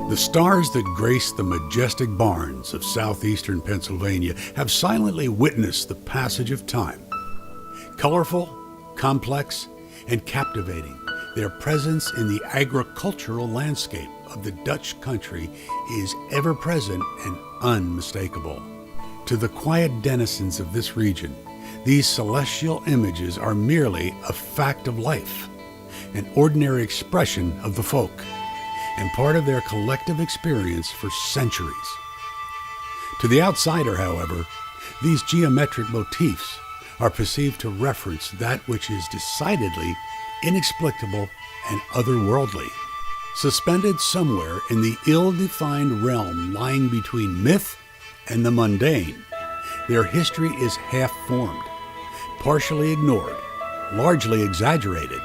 The stars that grace the majestic barns of southeastern Pennsylvania have silently witnessed the passage of time. Colorful, complex, and captivating, their presence in the agricultural landscape of the Dutch country is ever present and unmistakable. To the quiet denizens of this region, these celestial images are merely a fact of life, an ordinary expression of the folk, and part of their collective experience for centuries. To the outsider, however, these geometric motifs are perceived to reference that which is decidedly inexplicable and otherworldly. Suspended somewhere in the ill-defined realm lying between myth and the mundane, their history is half-formed, partially ignored, largely exaggerated,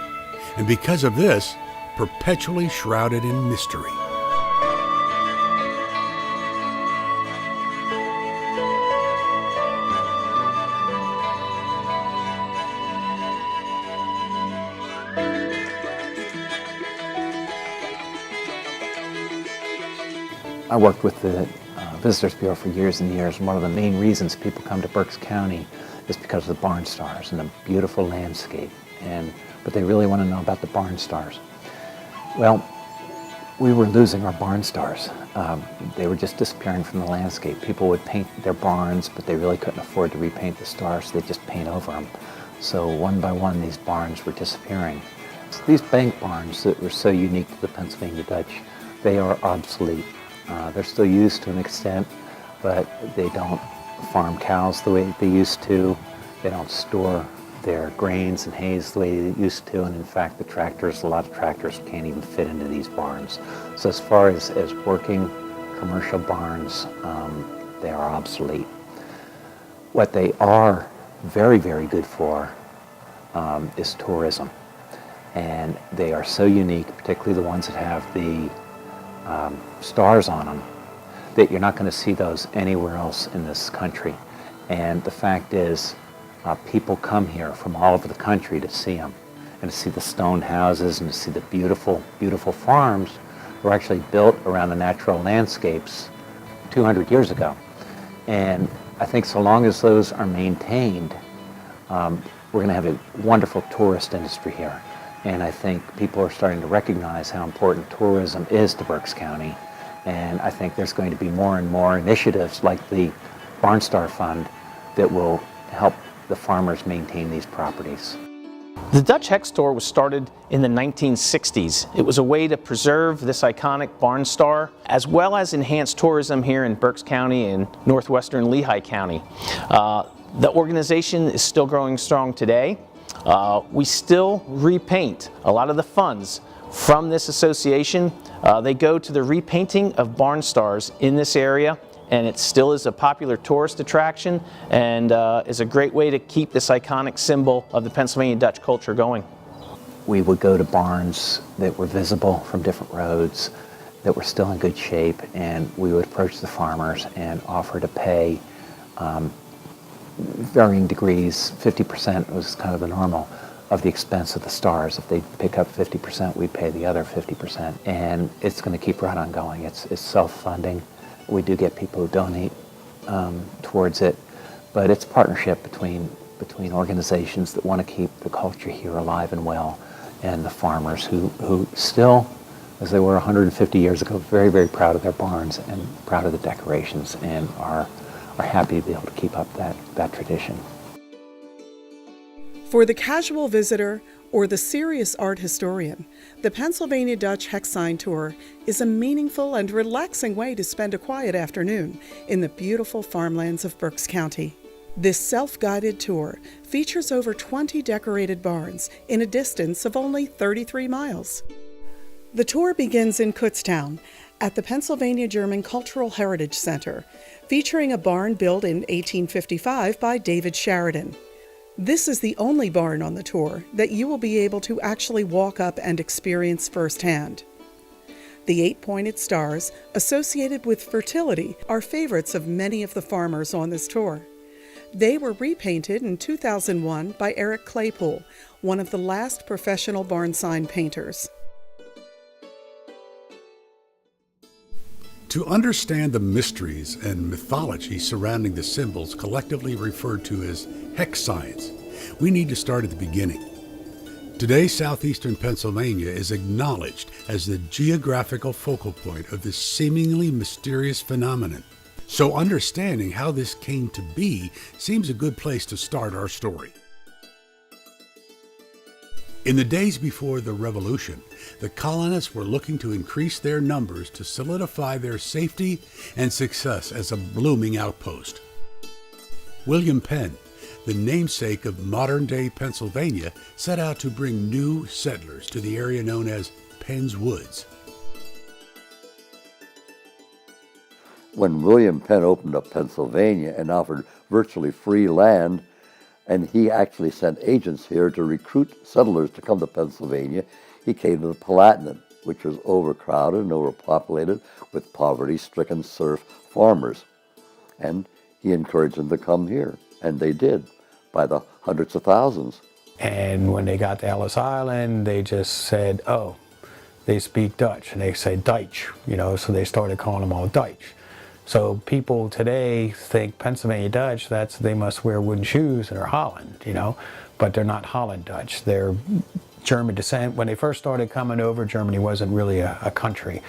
and because of this, perpetually shrouded in mystery. I worked with the Visitors Bureau for years and years, and one of the main reasons people come to Berks County is because of the barn stars and the beautiful landscape, but they really want to know about the barn stars. Well, we were losing our barn stars. They were just disappearing from the landscape. People would paint their barns, but they really couldn't afford to repaint the stars, so they'd just paint over them. So one by one, these barns were disappearing. So these bank barns that were so unique to the Pennsylvania Dutch, they are obsolete. They're still used to an extent, but they don't farm cows the way they used to. They don't store their grains and hay the way they used to, and in fact a lot of tractors can't even fit into these barns. So as far as working commercial barns, they are obsolete. What they are very, very good for is tourism, and they are so unique, particularly the ones that have the stars on them, that you're not going to see those anywhere else in this country. And the fact is, people come here from all over the country to see them, and to see the stone houses, and to see the beautiful, beautiful farms that were actually built around the natural landscapes 200 years ago. And I think so long as those are maintained, we're going to have a wonderful tourist industry here. And I think people are starting to recognize how important tourism is to Berks County. And I think there's going to be more and more initiatives like the Barnstar Fund that will help the farmers maintain these properties. The Dutch Hex Store was started in the 1960s. It was a way to preserve this iconic barn star, as well as enhance tourism here in Berks County and northwestern Lehigh County. The organization is still growing strong today. We still repaint. A lot of the funds from this association, they go to the repainting of barn stars in this area, and it still is a popular tourist attraction and is a great way to keep this iconic symbol of the Pennsylvania Dutch culture going. We would go to barns that were visible from different roads, that were still in good shape, and we would approach the farmers and offer to pay varying degrees. 50% was kind of the normal of the expense of the stars. If they pick up 50%, we pay the other 50%. And it's going to keep right on going. It's self-funding. We do get people who donate towards it, but it's partnership between organizations that want to keep the culture here alive and well, and the farmers who still, as they were 150 years ago, very, very proud of their barns and proud of the decorations, and are happy to be able to keep up that tradition. For the casual visitor or the serious art historian, the Pennsylvania Dutch Hex Sign Tour is a meaningful and relaxing way to spend a quiet afternoon in the beautiful farmlands of Berks County. This self-guided tour features over 20 decorated barns in a distance of only 33 miles. The tour begins in Kutztown at the Pennsylvania German Cultural Heritage Center, featuring a barn built in 1855 by David Sheridan. This is the only barn on the tour that you will be able to actually walk up and experience firsthand. The 8-pointed stars associated with fertility are favorites of many of the farmers on this tour. They were repainted in 2001 by Eric Claypool, one of the last professional barn sign painters. To understand the mysteries and mythology surrounding the symbols collectively referred to as hex signs, we need to start at the beginning. Today, southeastern Pennsylvania is acknowledged as the geographical focal point of this seemingly mysterious phenomenon. So understanding how this came to be seems a good place to start our story. In the days before the Revolution, the colonists were looking to increase their numbers to solidify their safety and success as a blooming outpost. William Penn, the namesake of modern-day Pennsylvania, set out to bring new settlers to the area known as Penn's Woods. When William Penn opened up Pennsylvania and offered virtually free land, and he actually sent agents here to recruit settlers to come to Pennsylvania, he came to the Palatinate, which was overcrowded and overpopulated with poverty-stricken serf farmers. And he encouraged them to come here, and they did, by the hundreds of thousands. And when they got to Ellis Island, they just said, oh, they speak Dutch, and they say Deutsch, so they started calling them all Deutsch. So people today think Pennsylvania Dutch, they must wear wooden shoes and are Holland, but they're not Holland Dutch. They're German descent. When they first started coming over, Germany wasn't really a country.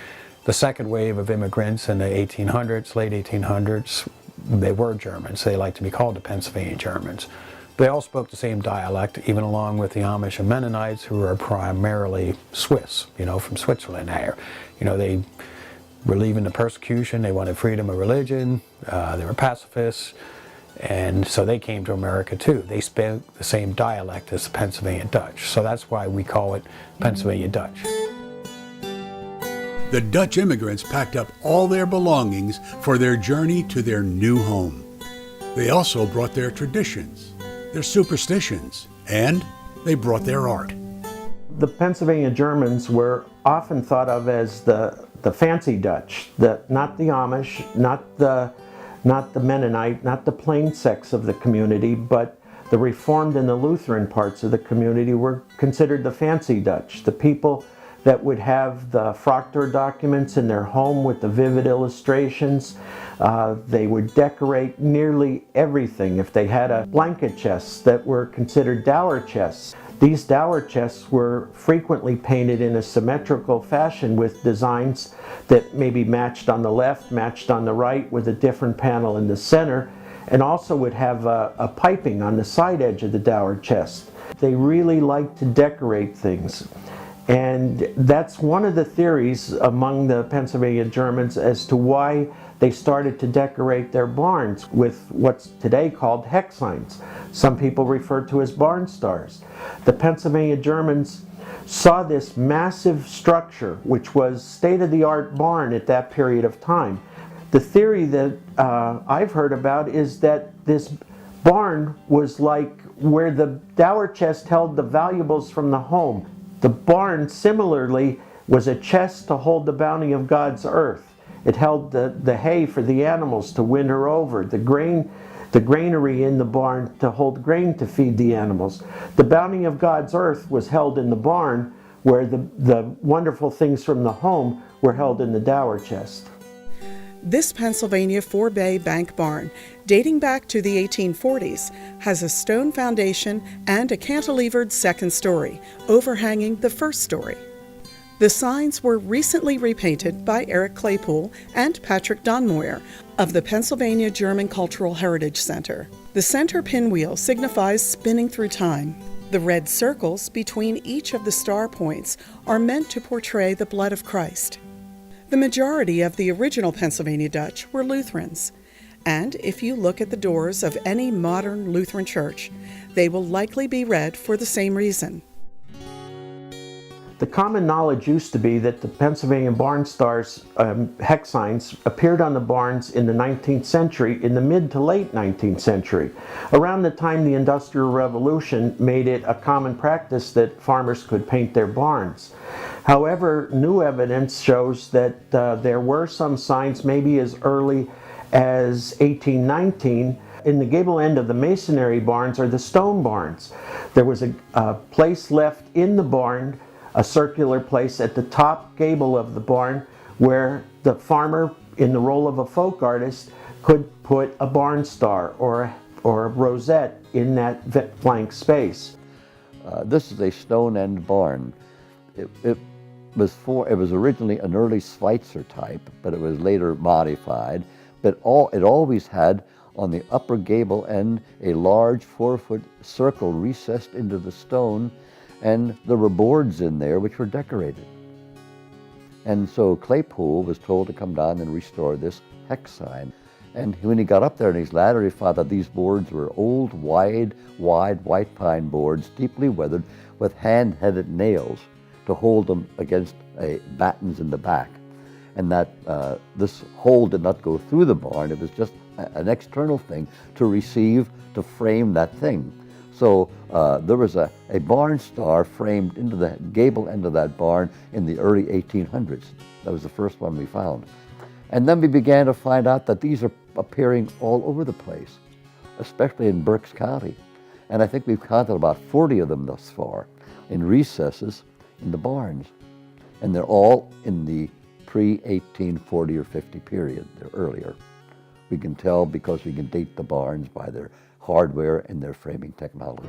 The second wave of immigrants in the 1800s, late 1800s, they were Germans. They like to be called the Pennsylvania Germans. They all spoke the same dialect, even along with the Amish and Mennonites, who are primarily Swiss, from Switzerland there. They were leaving the persecution, they wanted freedom of religion, they were pacifists, and so they came to America too. They spoke the same dialect as the Pennsylvania Dutch, so that's why we call it Pennsylvania Dutch. The Dutch immigrants packed up all their belongings for their journey to their new home. They also brought their traditions, their superstitions, and they brought their art. The Pennsylvania Germans were often thought of as the fancy Dutch, not the Amish, not the Mennonite, not the plain sects of the community, but the Reformed and the Lutheran parts of the community were considered the fancy Dutch, the people that would have the Proctor documents in their home with the vivid illustrations. They would decorate nearly everything. If they had a blanket chest that were considered dower chests, these dower chests were frequently painted in a symmetrical fashion with designs that maybe matched on the left, matched on the right, with a different panel in the center, and also would have a piping on the side edge of the dower chest. They really liked to decorate things. And that's one of the theories among the Pennsylvania Germans as to why they started to decorate their barns with what's today called hex signs. Some people refer to as barn stars. The Pennsylvania Germans saw this massive structure, which was state-of-the-art barn at that period of time. The theory that I've heard about is that this barn was like where the dower chest held the valuables from the home. The barn, similarly, was a chest to hold the bounty of God's earth. It held the hay for the animals to winter over, the granary in the barn to hold grain to feed the animals. The bounty of God's earth was held in the barn, where the wonderful things from the home were held in the dower chest. This Pennsylvania 4-bay bank barn, dating back to the 1840s, has a stone foundation and a cantilevered second story, overhanging the first story. The signs were recently repainted by Eric Claypool and Patrick Donmoyer of the Pennsylvania German Cultural Heritage Center. The center pinwheel signifies spinning through time. The red circles between each of the star points are meant to portray the blood of Christ. The majority of the original Pennsylvania Dutch were Lutherans, and if you look at the doors of any modern Lutheran church, they will likely be red for the same reason. The common knowledge used to be that the Pennsylvania barn stars, hex signs, appeared on the barns in the 19th century, in the mid to late 19th century. Around the time the Industrial Revolution made it a common practice that farmers could paint their barns. However, new evidence shows that there were some signs maybe as early as 1819. In the gable end of the masonry barns are the stone barns. There was a place left in the barn, a circular place at the top gable of the barn, where the farmer in the role of a folk artist, could put a barn star or a rosette in that blank space. This is a stone end barn. It was originally an early Schweitzer type, but it was later modified. But it always had on the upper gable end a large 4-foot circle recessed into the stone, and there were boards in there which were decorated. And so Claypool was told to come down and restore this hex sign. And when he got up there in his ladder, he found that these boards were old, wide white pine boards, deeply weathered, with hand-headed nails to hold them against battens in the back. And that this hole did not go through the barn. It was just an external thing to frame that thing. So there was a barn star framed into the gable end of that barn in the early 1800s. That was the first one we found. And then we began to find out that these are appearing all over the place, especially in Berks County. And I think we've counted about 40 of them thus far in recesses in the barns. And they're all in the pre-1840 or 50 period, they're earlier. We can tell because we can date the barns by their hardware and their framing technology.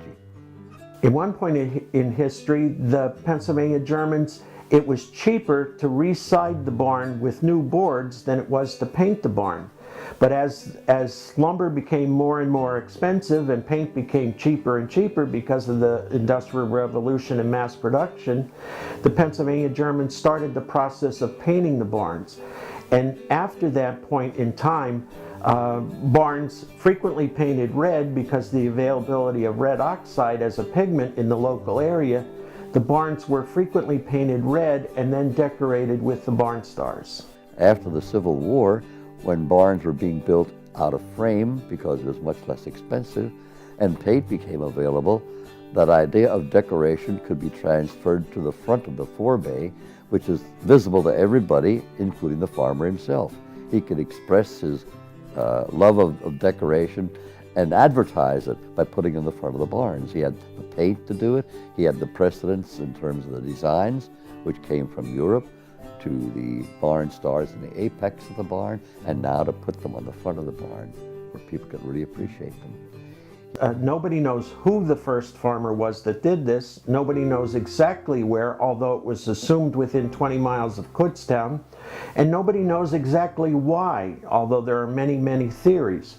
At one point in history, the Pennsylvania Germans, it was cheaper to reside the barn with new boards than it was to paint the barn. But as lumber became more and more expensive and paint became cheaper and cheaper because of the Industrial Revolution and mass production, the Pennsylvania Germans started the process of painting the barns. And after that point in time, barns frequently painted red because the availability of red oxide as a pigment in the local area. The barns were frequently painted red and then decorated with the barn stars. After the Civil War, when barns were being built out of frame because it was much less expensive and paint became available, that idea of decoration could be transferred to the front of the forebay, which is visible to everybody, including the farmer himself. He could express his love of decoration and advertise it by putting it in the front of the barns. He had the paint to do it. He had the precedents in terms of the designs, which came from Europe, to the barn stars in the apex of the barn, and now to put them on the front of the barn where people could really appreciate them. Nobody knows who the first farmer was that did this. Nobody knows exactly where, although it was assumed within 20 miles of Kutztown. And nobody knows exactly why, although there are many, many theories.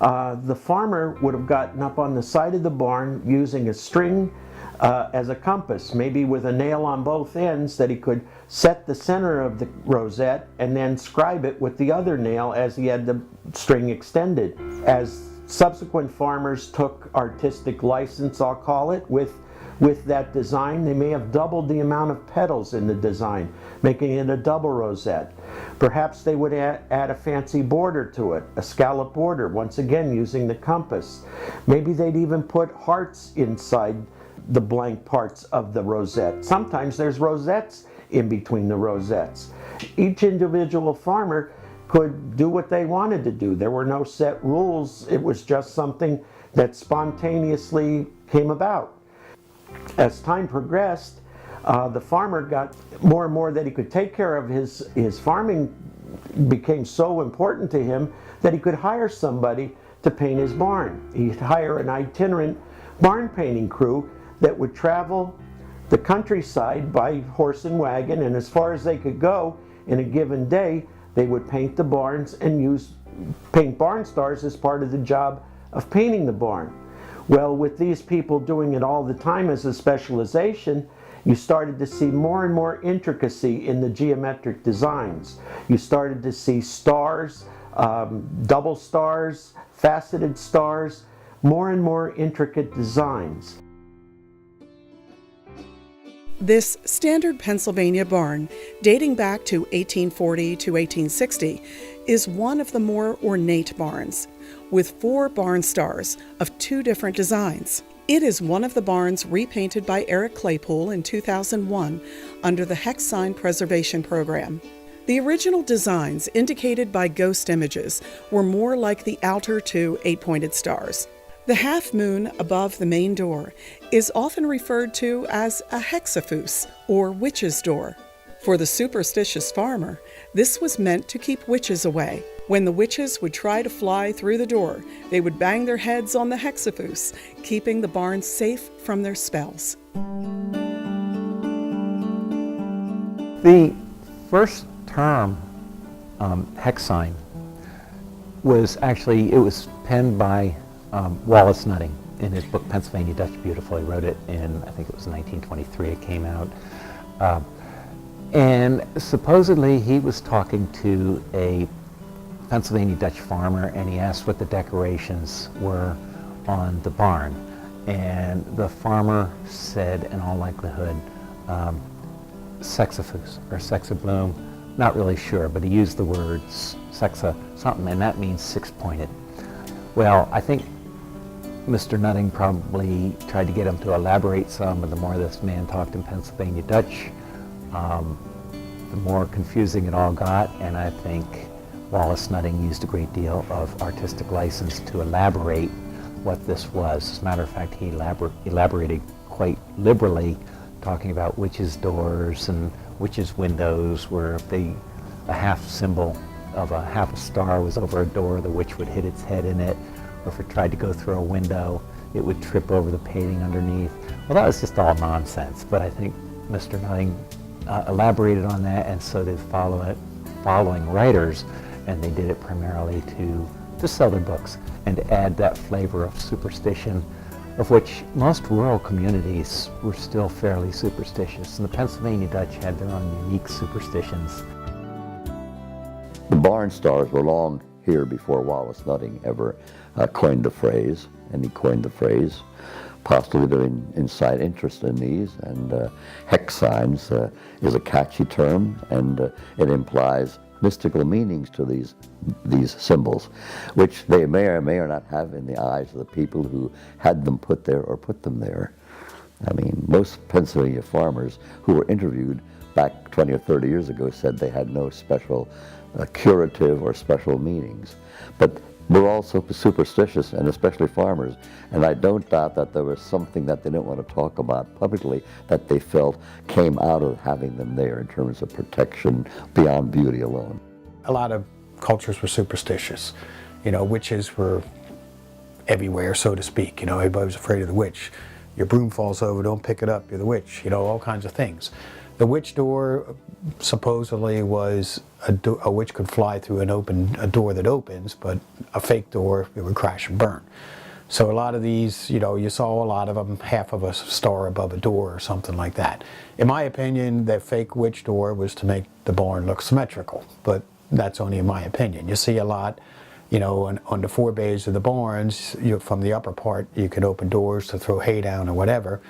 The farmer would have gotten up on the side of the barn using a string as a compass, maybe with a nail on both ends that he could set the center of the rosette and then scribe it with the other nail as he had the string extended. As subsequent farmers took artistic license, I'll call it, with that design, they may have doubled the amount of petals in the design, making it a double rosette. Perhaps they would add a fancy border to it, a scallop border, once again using the compass. Maybe they'd even put hearts inside the blank parts of the rosette. Sometimes there's rosettes in between the rosettes. Each individual farmer could do what they wanted to do. There were no set rules. It was just something that spontaneously came about. As time progressed, the farmer got more and more that he could take care of. His farming became so important to him that he could hire somebody to paint his barn. He'd hire an itinerant barn painting crew that would travel the countryside by horse and wagon, and as far as they could go in a given day, they would paint the barns and paint barn stars as part of the job of painting the barn. Well, with these people doing it all the time as a specialization, you started to see more and more intricacy in the geometric designs. You started to see stars, double stars, faceted stars, more and more intricate designs. This standard Pennsylvania barn, dating back to 1840 to 1860, is one of the more ornate barns, with 4 barn stars of 2 different designs. It is one of the barns repainted by Eric Claypool in 2001 under the Hex Sign Preservation Program. The original designs, indicated by ghost images, were more like the outer 2 8-pointed stars. The half moon above the main door is often referred to as a hexafoos, or witch's door. For the superstitious farmer, this was meant to keep witches away. When the witches would try to fly through the door, they would bang their heads on the hexapus, keeping the barn safe from their spells. The first term, hex sign, was actually, it was penned by Wallace Nutting in his book Pennsylvania Dutch Beautiful. He wrote it in, I think it was 1923 it came out. And supposedly he was talking to a Pennsylvania Dutch farmer, and he asked what the decorations were on the barn. And the farmer said, in all likelihood, sexafus or sexabloom, not really sure, but he used the words sexa something, and that means six-pointed. Well, I think Mr. Nutting probably tried to get him to elaborate some, but the more this man talked in Pennsylvania Dutch, the more confusing it all got, and I think Wallace Nutting used a great deal of artistic license to elaborate what this was. As a matter of fact, he elaborated quite liberally, talking about witches' doors and witches' windows, where if a half symbol of a half a star was over a door, the witch would hit its head in it, or if it tried to go through a window, it would trip over the painting underneath. Well, that was just all nonsense, but I think Mr. Nutting elaborated on that, and so did following writers, and they did it primarily to sell their books and to add that flavor of superstition, of which most rural communities were still fairly superstitious, and the Pennsylvania Dutch had their own unique superstitions. The barn stars were long here before Wallace Nutting ever coined the phrase, and he coined the phrase, possibly doing inside interest in these, and hex signs is a catchy term, and it implies mystical meanings to these symbols, which they may or may not have in the eyes of the people who had them put there or put them there. I mean, most Pennsylvania farmers who were interviewed back 20 or 30 years ago said they had no special curative or special meanings. But we're also superstitious, and especially farmers, and I don't doubt that there was something that they didn't want to talk about publicly that they felt came out of having them there in terms of protection beyond beauty alone. A lot of cultures were superstitious. You know, witches were everywhere, so to speak. You know, everybody was afraid of the witch. Your broom falls over, don't pick it up, you're the witch. You know, all kinds of things. The witch door supposedly was a witch could fly through a door that opens, but a fake door, it would crash and burn. So a lot of these, you know, you saw a lot of them, half of a star above a door or something like that. In my opinion, that fake witch door was to make the barn look symmetrical, but that's only in my opinion. You see a lot, you know, on the four bays of the barns, from the upper part, you could open doors to throw hay down or whatever.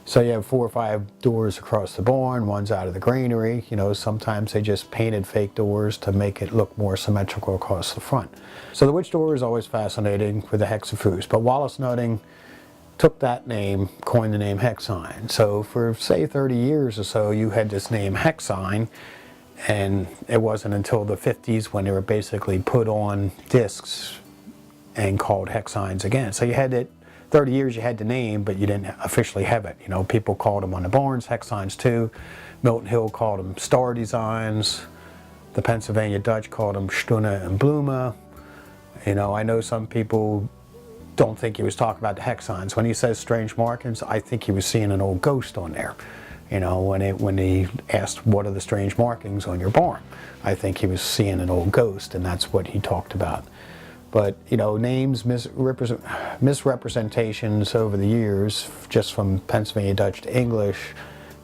So you have 4 or 5 doors across the barn, one's out of the granary. You know, sometimes they just painted fake doors to make it look more symmetrical across the front. So the witch door is always fascinating with the hexapus, but Wallace Nutting took that name, coined the name hex sign. So for, say, 30 years or so, you had this name hex sign, and it wasn't until the 50s when they were basically put on discs and called hex signs again. So you had it. 30 years you had the name, but you didn't officially have it. You know, people called them on the barns hex signs too. Milton Hill called them star designs. The Pennsylvania Dutch called them Stunne and Blume. You know, I know some people don't think he was talking about the hex signs. When he says strange markings, I think he was seeing an old ghost on there. You know, when he asked what are the strange markings on your barn, I think he was seeing an old ghost, and that's what he talked about. But, you know, names, misrepresentations over the years, just from Pennsylvania Dutch to English,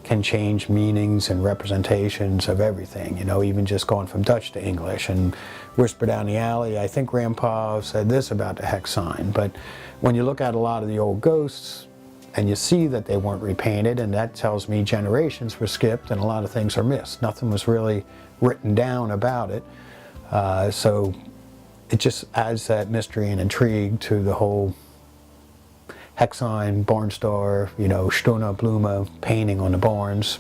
can change meanings and representations of everything. You know, even just going from Dutch to English. And whisper down the alley, I think Grandpa said this about the hex sign. But when you look at a lot of the old ghosts, and you see that they weren't repainted, and that tells me generations were skipped and a lot of things are missed. Nothing was really written down about it. So it just adds that mystery and intrigue to the whole hex sign, barn star, you know, Stunne, Blume painting on the barns,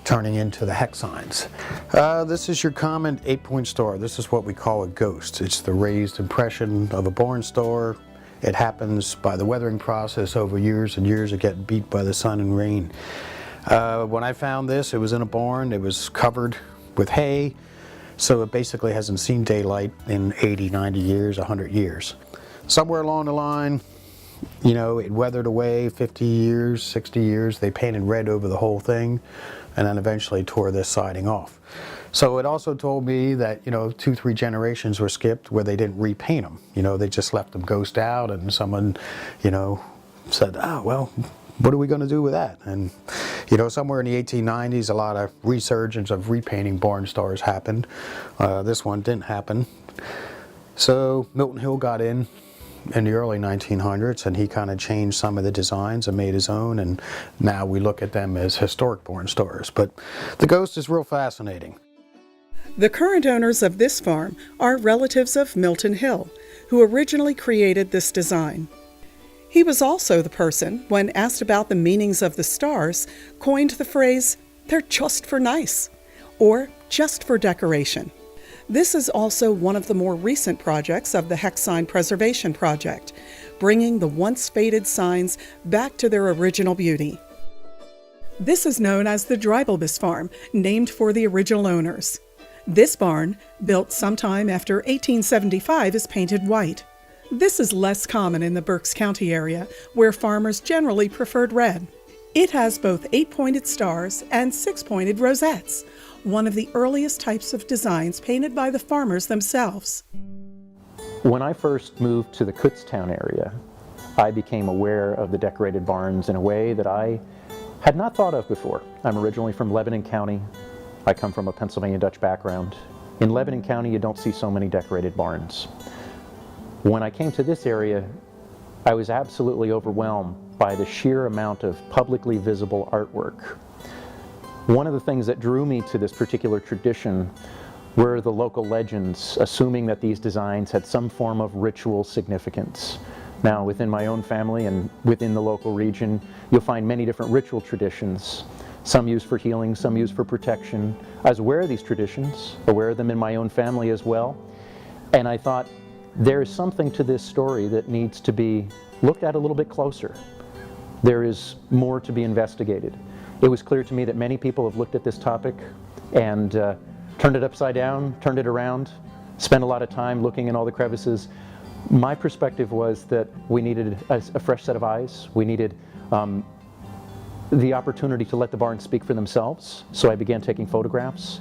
turning into the hex signs. This is your common 8-point star. This is what we call a ghost. It's the raised impression of a barn star. It happens by the weathering process over years and years of getting beat by the sun and rain. When I found this, it was in a barn. It was covered with hay, so it basically hasn't seen daylight in 80, 90 years, 100 years. Somewhere along the line, you know, it weathered away 50 years, 60 years. They painted red over the whole thing and then eventually tore this siding off. So it also told me that, you know, 2, 3 generations were skipped where they didn't repaint them. You know, they just left them ghost out, and someone, you know, said, oh, well, what are we going to do with that? And, you know, somewhere in the 1890s, a lot of resurgence of repainting barn stars happened. This one didn't happen. So Milton Hill got in the early 1900s, and he kind of changed some of the designs and made his own, and now we look at them as historic barn stars. But the ghost is real fascinating. The current owners of this farm are relatives of Milton Hill, who originally created this design. He was also the person, when asked about the meanings of the stars, coined the phrase, "They're just for nice," or "just for decoration." This is also one of the more recent projects of the Hex Sign Preservation Project, bringing the once faded signs back to their original beauty. This is known as the Dreibelbis Farm, named for the original owners. This barn, built sometime after 1875, is painted white. This is less common in the Berks County area, where farmers generally preferred red. It has both 8-pointed stars and 6-pointed rosettes, one of the earliest types of designs painted by the farmers themselves. When I first moved to the Kutztown area, I became aware of the decorated barns in a way that I had not thought of before. I'm originally from Lebanon County. I come from a Pennsylvania Dutch background. In Lebanon County, you don't see so many decorated barns. When I came to this area, I was absolutely overwhelmed by the sheer amount of publicly visible artwork. One of the things that drew me to this particular tradition were the local legends, assuming that these designs had some form of ritual significance. Now, within my own family and within the local region, you'll find many different ritual traditions. Some used for healing, some used for protection. I was aware of these traditions, aware of them in my own family as well. And I thought, there is something to this story that needs to be looked at a little bit closer. There is more to be investigated. It was clear to me that many people have looked at this topic and turned it upside down, turned it around, spent a lot of time looking in all the crevices. My perspective was that we needed a fresh set of eyes. We needed the opportunity to let the barns speak for themselves. So I began taking photographs.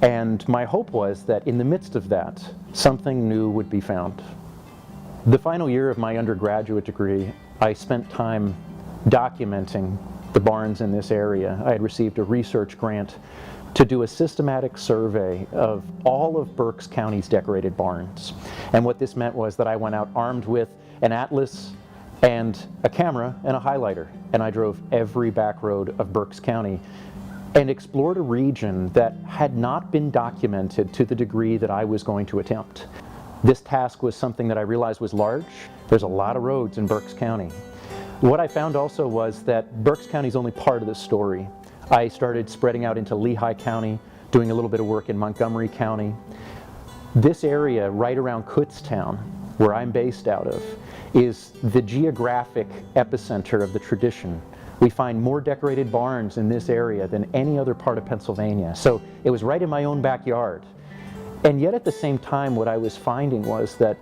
And my hope was that in the midst of that, something new would be found. The final year of my undergraduate degree, I spent time documenting the barns in this area. I had received a research grant to do a systematic survey of all of Berks County's decorated barns. And what this meant was that I went out armed with an atlas and a camera and a highlighter, and I drove every back road of Berks County and explored a region that had not been documented to the degree that I was going to attempt. This task was something that I realized was large. There's a lot of roads in Berks County. What I found also was that Berks County is only part of the story. I started spreading out into Lehigh County, doing a little bit of work in Montgomery County. This area right around Kutztown, where I'm based out of, is the geographic epicenter of the tradition. We find more decorated barns in this area than any other part of Pennsylvania. So it was right in my own backyard. And yet at the same time, what I was finding was that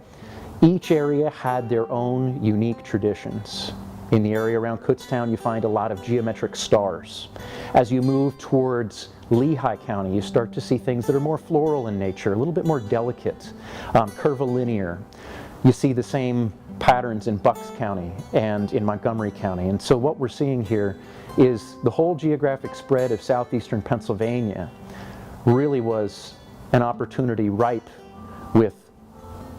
each area had their own unique traditions. In the area around Kutztown, you find a lot of geometric stars. As you move towards Lehigh County, you start to see things that are more floral in nature, a little bit more delicate, curvilinear. You see the same patterns in Bucks County and in Montgomery County. And so what we're seeing here is the whole geographic spread of southeastern Pennsylvania really was an opportunity ripe with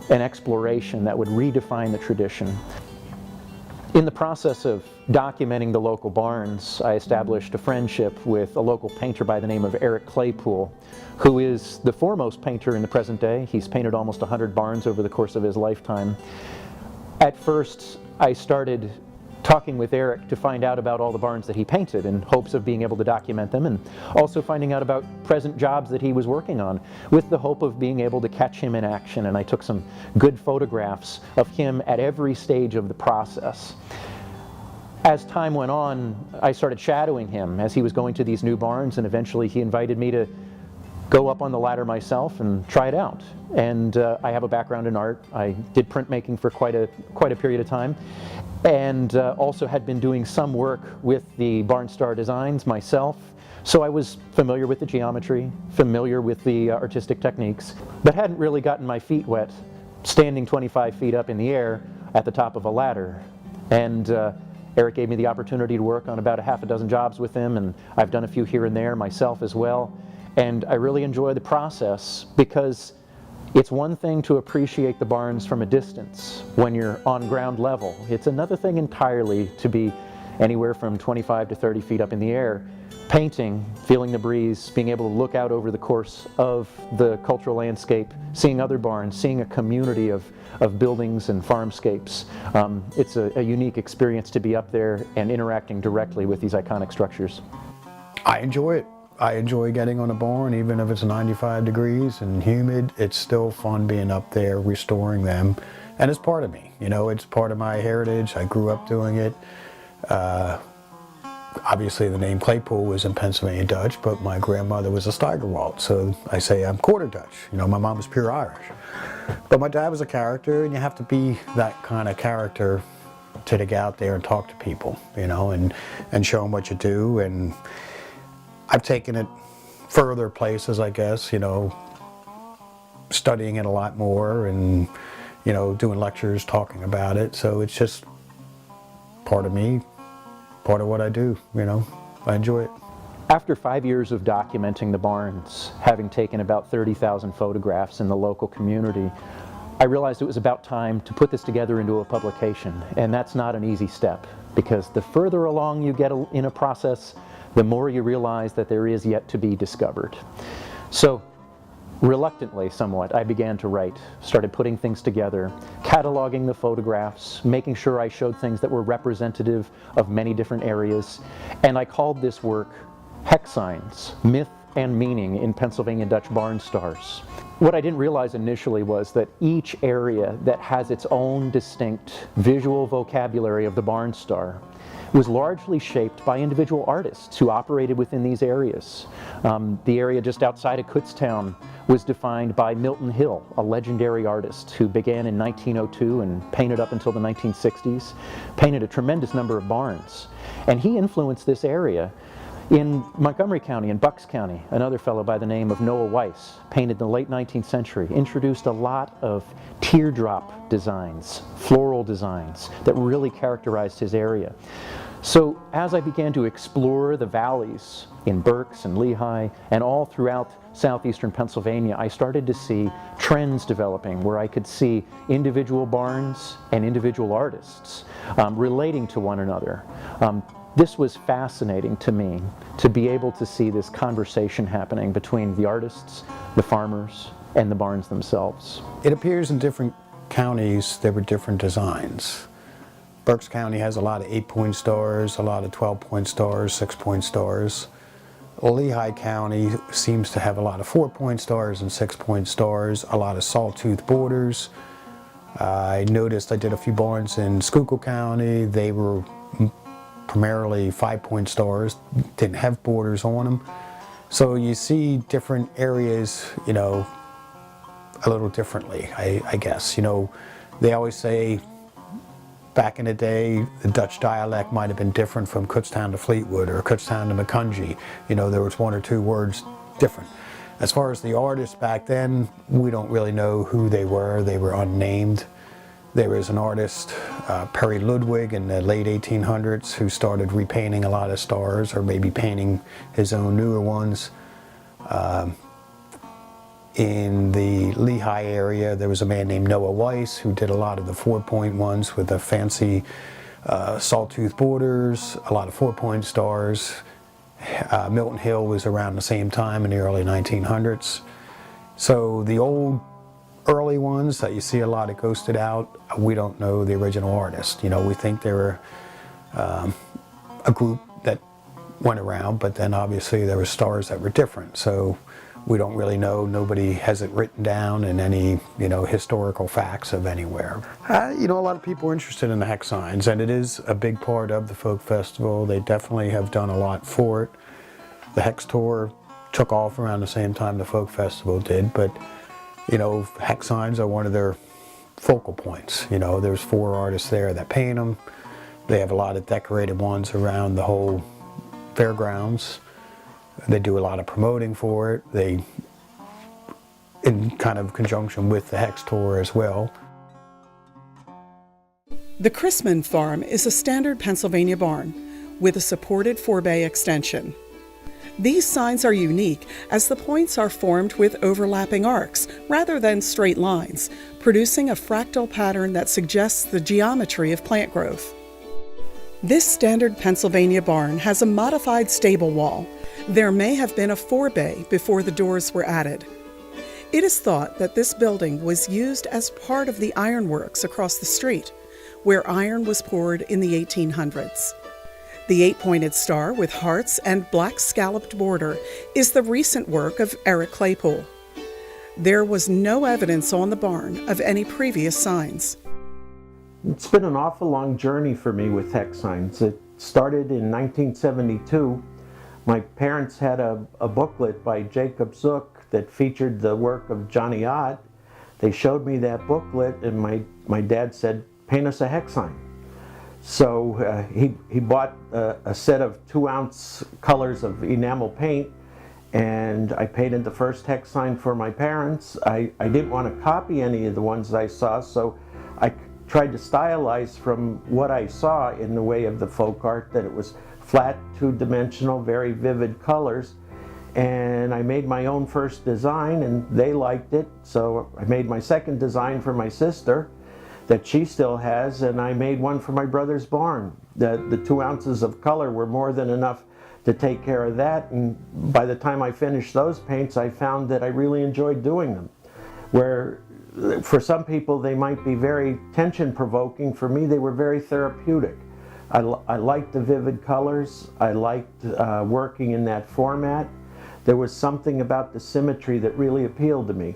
an exploration that would redefine the tradition. In the process of documenting the local barns, I established a friendship with a local painter by the name of Eric Claypool, who is the foremost painter in the present day. He's painted almost 100 barns over the course of his lifetime. At first, I started talking with Eric to find out about all the barns that he painted in hopes of being able to document them, and also finding out about present jobs that he was working on with the hope of being able to catch him in action. And I took some good photographs of him at every stage of the process. As time went on, I started shadowing him as he was going to these new barns, and eventually he invited me to go up on the ladder myself and try it out. And I have a background in art. I did printmaking for quite a period of time, and also had been doing some work with the Barnstar designs myself. So I was familiar with the geometry, familiar with the artistic techniques, but hadn't really gotten my feet wet standing 25 feet up in the air at the top of a ladder. And Eric gave me the opportunity to work on about a half a dozen jobs with him, and I've done a few here and there myself as well. And I really enjoy the process, because it's one thing to appreciate the barns from a distance when you're on ground level. It's another thing entirely to be anywhere from 25 to 30 feet up in the air, painting, feeling the breeze, being able to look out over the course of the cultural landscape, seeing other barns, seeing a community of buildings and farmscapes. It's a unique experience to be up there and interacting directly with these iconic structures. I enjoy it. I enjoy getting on a barn, even if it's 95 degrees and humid. It's still fun being up there, restoring them. And it's part of me, you know, it's part of my heritage. I grew up doing it. Obviously the name Claypool was in Pennsylvania Dutch, but my grandmother was a Steigerwald, so I say I'm quarter Dutch. You know, my mom was pure Irish. But my dad was a character, and you have to be that kind of character to get out there and talk to people, you know, and show them what you do. And I've taken it further places, I guess, you know, studying it a lot more and, you know, doing lectures, talking about it. So it's just part of me, part of what I do, you know. I enjoy it. After 5 years of documenting the barns, having taken about 30,000 photographs in the local community, I realized it was about time to put this together into a publication. And that's not an easy step, because the further along you get in a process, the more you realize that there is yet to be discovered. So, reluctantly somewhat, I began to write, started putting things together, cataloging the photographs, making sure I showed things that were representative of many different areas, and I called this work Hex Signs, Myth and Meaning in Pennsylvania Dutch Barn Stars. What I didn't realize initially was that each area that has its own distinct visual vocabulary of the barn star was largely shaped by individual artists who operated within these areas. The area just outside of Kutztown was defined by Milton Hill, a legendary artist who began in 1902 and painted up until the 1960s, painted a tremendous number of barns. And he influenced this area. In Montgomery County and Bucks County, another fellow by the name of Noah Weiss, painted in the late 19th century, introduced a lot of teardrop designs, floral designs that really characterized his area. So as I began to explore the valleys in Berks and Lehigh and all throughout southeastern Pennsylvania, I started to see trends developing where I could see individual barns and individual artists relating to one another. This was fascinating to me, to be able to see this conversation happening between the artists, the farmers, and the barns themselves. It appears in different counties there were different designs. Berks County has a lot of 8-point stars, a lot of 12-point stars, 6-point stars. Lehigh County seems to have a lot of 4-point stars and 6-point stars, a lot of sawtooth borders. I noticed I did a few barns in Schuylkill County. They were primarily 5-point stars, didn't have borders on them. So you see different areas, you know, a little differently, I guess. You know, they always say back in the day, the Dutch dialect might have been different from Kutztown to Fleetwood or Kutztown to Macungie. You know, there was 1 or 2 words different. As far as the artists back then, we don't really know who they were unnamed. There was an artist, Perry Ludwig, in the late 1800s who started repainting a lot of stars, or maybe painting his own newer ones. In the Lehigh area, there was a man named Noah Weiss who did a lot of the 4-point ones with the fancy sawtooth borders, a lot of 4-point stars. Milton Hill was around the same time in the early 1900s. So the early ones that you see a lot of ghosted out, we don't know the original artist. You know, we think they were a group that went around, but then obviously there were stars that were different. So We don't really know. Nobody has it written down in any, historical facts of anywhere. A lot of people are interested in the hex signs, and it is a big part of the folk festival. They definitely have done a lot for it. The hex tour took off around the same time the folk festival did, but hex signs are one of their focal points. There's 4 artists there that paint them. They have a lot of decorated ones around the whole fairgrounds. They do a lot of promoting for it. They, in kind of conjunction with the hex tour as well. The Chrisman Farm is a standard Pennsylvania barn with a supported 4-bay extension. These signs are unique as the points are formed with overlapping arcs rather than straight lines, producing a fractal pattern that suggests the geometry of plant growth. This standard Pennsylvania barn has a modified stable wall. There may have been a 4-bay before the doors were added. It is thought that this building was used as part of the ironworks across the street, where iron was poured in the 1800s. The 8-pointed star with hearts and black scalloped border is the recent work of Eric Claypool. There was no evidence on the barn of any previous signs. It's been an awful long journey for me with hex signs. It started in 1972. My parents had a booklet by Jacob Zook that featured the work of Johnny Ott. They showed me that booklet, and my dad said, "Paint us a hex sign." So he bought a set of 2-ounce colors of enamel paint, and I painted the first hex sign for my parents. I didn't want to copy any of the ones I saw, so I tried to stylize from what I saw in the way of the folk art, that it was flat, 2-dimensional, very vivid colors. And I made my own first design, and they liked it, so I made my second design for my sister that she still has, and I made one for my brother's barn. The 2 ounces of color were more than enough to take care of that, and by the time I finished those paints, I found that I really enjoyed doing them. Where for some people they might be very tension-provoking, for me they were very therapeutic. I liked the vivid colors, I liked working in that format. There was something about the symmetry that really appealed to me.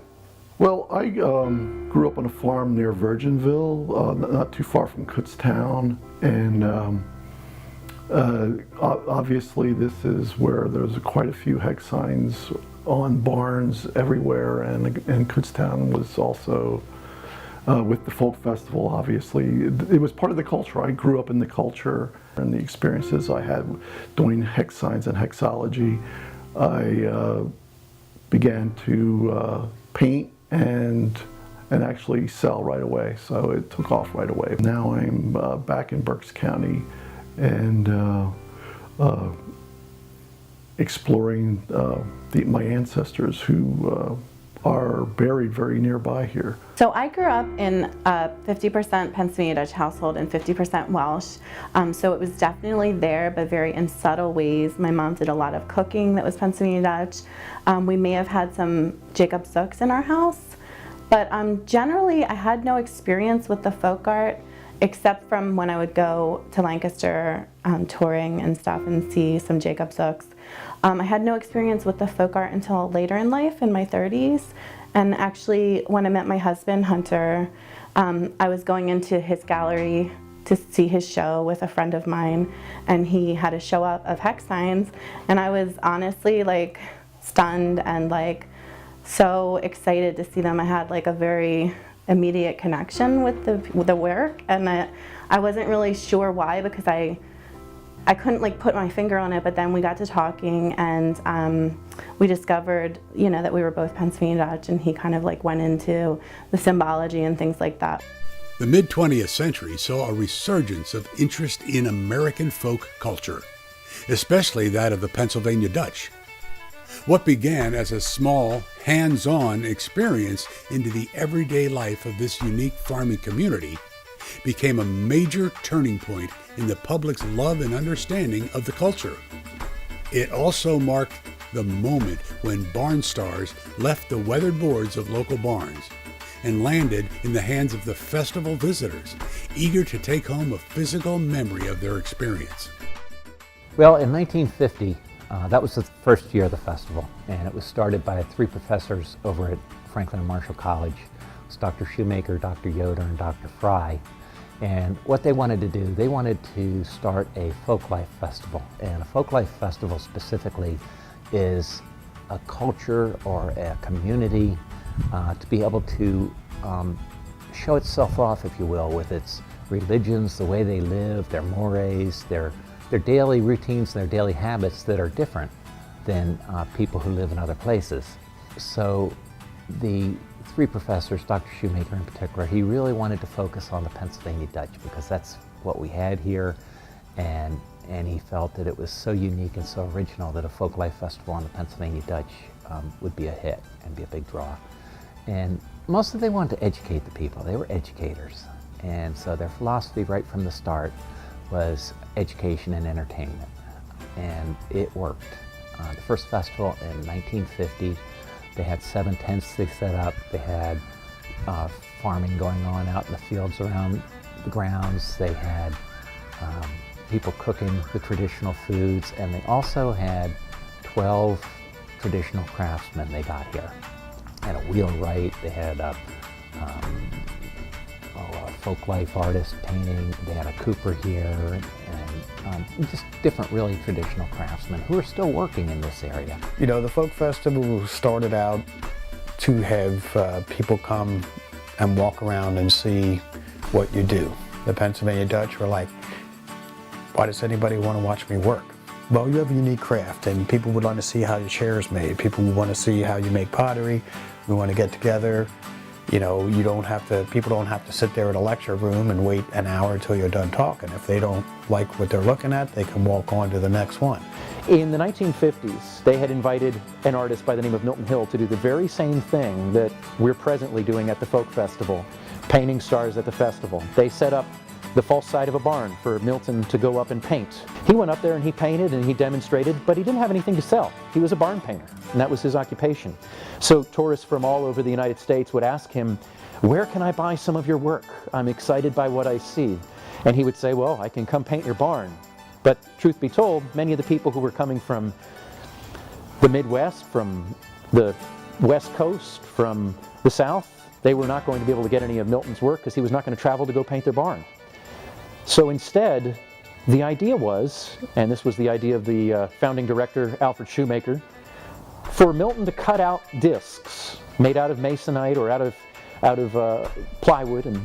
Well, I grew up on a farm near Virginville, not too far from Kutztown, and obviously this is where there's quite a few hex signs on barns everywhere, and Kutztown was also with the folk festival. Obviously it was part of the culture. I grew up in the culture, and the experiences I had doing hex signs and hexology. I began to paint and actually sell right away, so it took off right away. Now I'm back in Berks County and exploring my ancestors who are buried very nearby here. So I grew up in a 50% Pennsylvania Dutch household and 50% Welsh. So it was definitely there, but very in subtle ways. My mom did a lot of cooking that was Pennsylvania Dutch. We may have had some Jacob Zooks in our house, but generally I had no experience with the folk art except from when I would go to Lancaster touring and stuff and see some Jacob Zooks. I had no experience with the folk art until later in life, in my 30s. And actually, when I met my husband, Hunter, I was going into his gallery to see his show with a friend of mine, and he had a show up of hex signs, and I was honestly like stunned and like so excited to see them. I had like a very immediate connection with the work, and I wasn't really sure why, because I couldn't like put my finger on it, but then we got to talking, and we discovered, that we were both Pennsylvania Dutch, and he kind of like went into the symbology and things like that. The mid-20th century saw a resurgence of interest in American folk culture, especially that of the Pennsylvania Dutch. What began as a small, hands-on experience into the everyday life of this unique farming community became a major turning point in the public's love and understanding of the culture. It also marked the moment when barn stars left the weathered boards of local barns and landed in the hands of the festival visitors, eager to take home a physical memory of their experience. Well, in 1950, That was the first year of the festival, and it was started by 3 professors over at Franklin and Marshall College. It's Dr. Shoemaker, Dr. Yoder, and Dr. Fry. And what they wanted to do, they wanted to start a folklife festival. And a folklife festival specifically is a culture or a community to be able to show itself off, if you will, with its religions, the way they live, their mores, their daily routines, their daily habits that are different than people who live in other places. So the 3 professors, Dr. Shoemaker in particular, he really wanted to focus on the Pennsylvania Dutch because that's what we had here, and he felt that it was so unique and so original that a folklife festival on the Pennsylvania Dutch would be a hit and be a big draw. And mostly they wanted to educate the people. They were educators. And so their philosophy right from the start was education and entertainment. And it worked. The first festival in 1950, they had 7 tents they set up. They had farming going on out in the fields around the grounds. They had people cooking the traditional foods, and they also had 12 traditional craftsmen they got here. And a wheelwright, they had a folklife artist painting, they had a cooper here, and just different really traditional craftsmen who are still working in this area. You know, the folk festival started out to have people come and walk around and see what you do. The Pennsylvania Dutch were like, why does anybody want to watch me work? Well, you have a unique craft, and people would want to see how your chair is made. People would want to see how you make pottery. We want to get together. You know, people don't have to sit there in a lecture room and wait an hour until you're done talking. If they don't like what they're looking at, they can walk on to the next one. In the 1950s, they had invited an artist by the name of Milton Hill to do the very same thing that we're presently doing at the Folk Festival, painting stars at the festival. They set up the false side of a barn for Milton to go up and paint. He went up there and he painted and he demonstrated, but he didn't have anything to sell. He was a barn painter, and that was his occupation. So tourists from all over the United States would ask him, where can I buy some of your work? I'm excited by what I see. And he would say, well, I can come paint your barn. But truth be told, many of the people who were coming from the Midwest, from the West Coast, from the South, they were not going to be able to get any of Milton's work because he was not going to travel to go paint their barn. So instead, the idea was, and this was the idea of the founding director, Alfred Shoemaker, for Milton to cut out discs made out of masonite or out of plywood and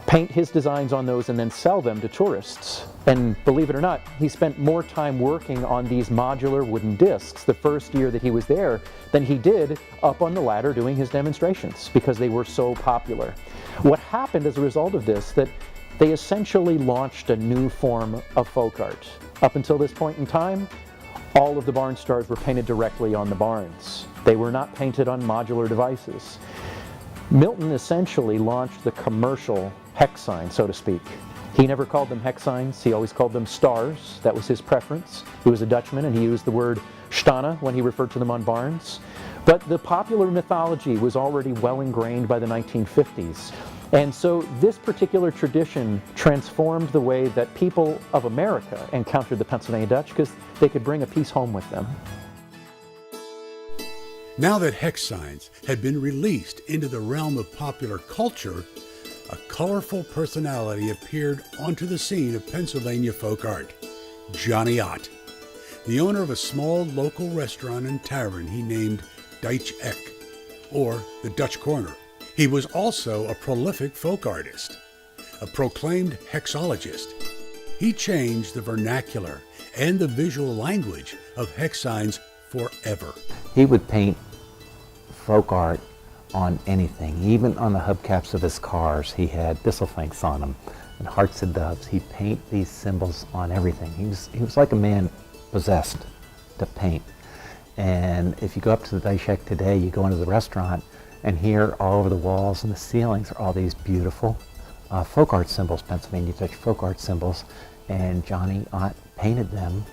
paint his designs on those and then sell them to tourists. And believe it or not, he spent more time working on these modular wooden discs the first year that he was there than he did up on the ladder doing his demonstrations because they were so popular. What happened as a result of this, that they essentially launched a new form of folk art. Up until this point in time, all of the barn stars were painted directly on the barns. They were not painted on modular devices. Milton essentially launched the commercial hex sign, so to speak. He never called them hex signs, he always called them stars. That was his preference. He was a Dutchman and he used the word stana when he referred to them on barns. But the popular mythology was already well ingrained by the 1950s. And so this particular tradition transformed the way that people of America encountered the Pennsylvania Dutch because they could bring a piece home with them. Now that hex signs had been released into the realm of popular culture, a colorful personality appeared onto the scene of Pennsylvania folk art, Johnny Ott. The owner of a small local restaurant and tavern he named Dutch Eck, or the Dutch Corner. He was also a prolific folk artist, a proclaimed hexologist. He changed the vernacular and the visual language of hex signs forever. He would paint folk art on anything, even on the hubcaps of his cars. He had thistlefinks on them and hearts and doves. He'd paint these symbols on everything. He was like a man possessed to paint. And if you go up to the Dutch Eck today, you go into the restaurant, and here all over the walls and the ceilings are all these beautiful folk art symbols, Pennsylvania Dutch folk art symbols, and Johnny Ott painted them.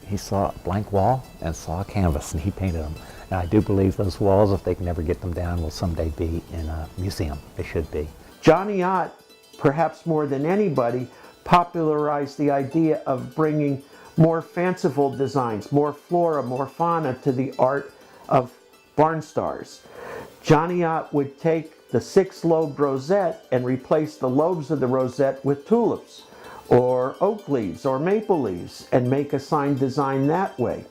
He saw a blank wall and saw a canvas, and he painted them. And I do believe those walls, if they can never get them down, will someday be in a museum. They should be. Johnny Ott, perhaps more than anybody, popularized the idea of bringing more fanciful designs, more flora, more fauna to the art of barn stars. Johnny Ott would take the 6-lobed rosette and replace the lobes of the rosette with tulips or oak leaves or maple leaves and make a sign design that way.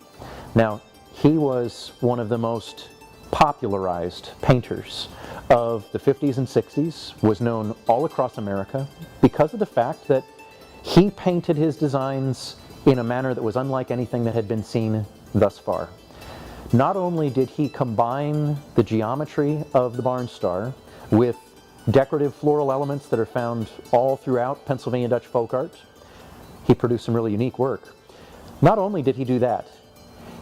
Now, he was one of the most popularized painters of the 50s and 60s, was known all across America because of the fact that he painted his designs in a manner that was unlike anything that had been seen thus far. Not only did he combine the geometry of the barn star with decorative floral elements that are found all throughout Pennsylvania Dutch folk art, he produced some really unique work. Not only did he do that,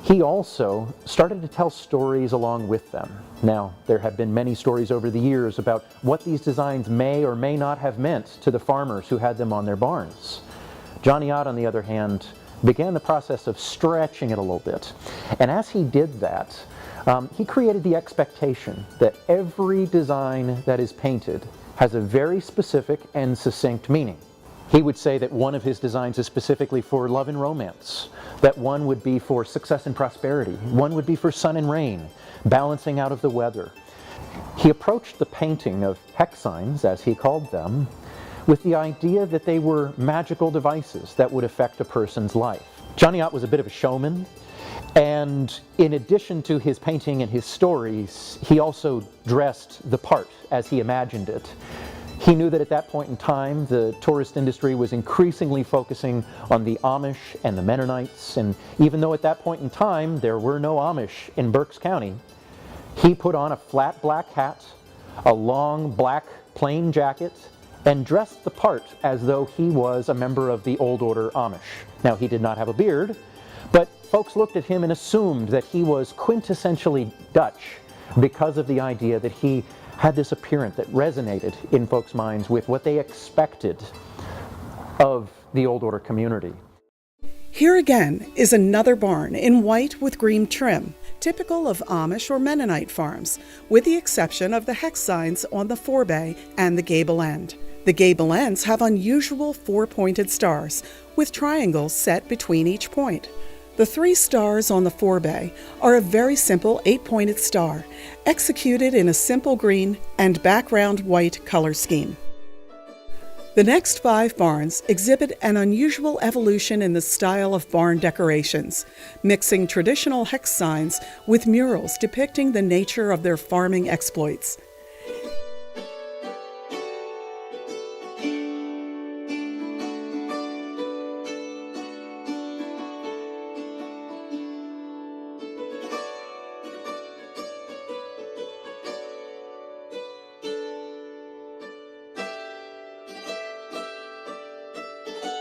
he also started to tell stories along with them. Now, there have been many stories over the years about what these designs may or may not have meant to the farmers who had them on their barns. Johnny Ott, on the other hand, began the process of stretching it a little bit. And as he did that, he created the expectation that every design that is painted has a very specific and succinct meaning. He would say that one of his designs is specifically for love and romance, that one would be for success and prosperity, one would be for sun and rain, balancing out of the weather. He approached the painting of hex signs, as he called them, with the idea that they were magical devices that would affect a person's life. Johnny Ott was a bit of a showman, and in addition to his painting and his stories, he also dressed the part as he imagined it. He knew that at that point in time, the tourist industry was increasingly focusing on the Amish and the Mennonites, and even though at that point in time there were no Amish in Berks County, he put on a flat black hat, a long black plain jacket, and dressed the part as though he was a member of the Old Order Amish. Now, he did not have a beard, but folks looked at him and assumed that he was quintessentially Dutch because of the idea that he had this appearance that resonated in folks' minds with what they expected of the Old Order community. Here again is another barn in white with green trim, typical of Amish or Mennonite farms, with the exception of the hex signs on the forebay and the gable end. The gable ends have unusual 4-pointed stars, with triangles set between each point. The 3 stars on the forebay are a very simple 8-pointed star, executed in a simple green and background white color scheme. The next 5 barns exhibit an unusual evolution in the style of barn decorations, mixing traditional hex signs with murals depicting the nature of their farming exploits.